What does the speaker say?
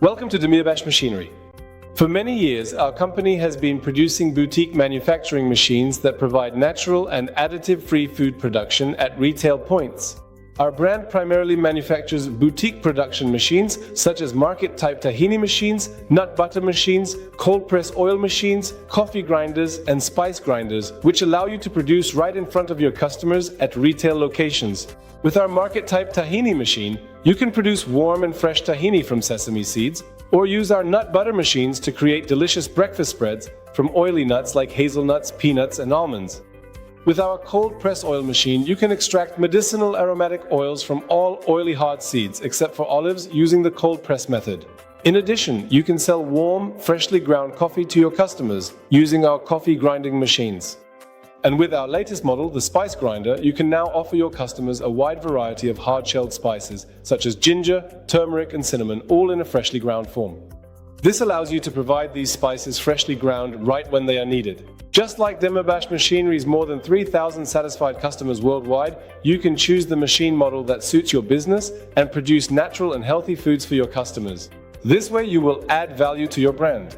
Welcome to Demirbas Machinery. For many years, our company has been producing boutique manufacturing machines that provide natural and additive-free food production at retail points. Our brand primarily manufactures boutique production machines such as market-type tahini machines, nut butter machines, cold-press oil machines, coffee grinders, and spice grinders, which allow you to produce right in front of your customers at retail locations. With our market-type tahini machine, you can produce warm and fresh tahini from sesame seeds, or use our nut butter machines to create delicious breakfast spreads from oily nuts like hazelnuts, peanuts, and almonds. With our cold press oil machine, you can extract medicinal aromatic oils from all oily hard seeds except for olives using the cold press method. In addition, you can sell warm, freshly ground coffee to your customers using our coffee grinding machines. And with our latest model, the spice grinder, you can now offer your customers a wide variety of hard-shelled spices such as ginger, turmeric, and cinnamon, all in a freshly ground form. This allows you to provide these spices freshly ground right when they are needed. Just like Demirbas Machinery's more than 3,000 satisfied customers worldwide, you can choose the machine model that suits your business and produce natural and healthy foods for your customers. This way you will add value to your brand.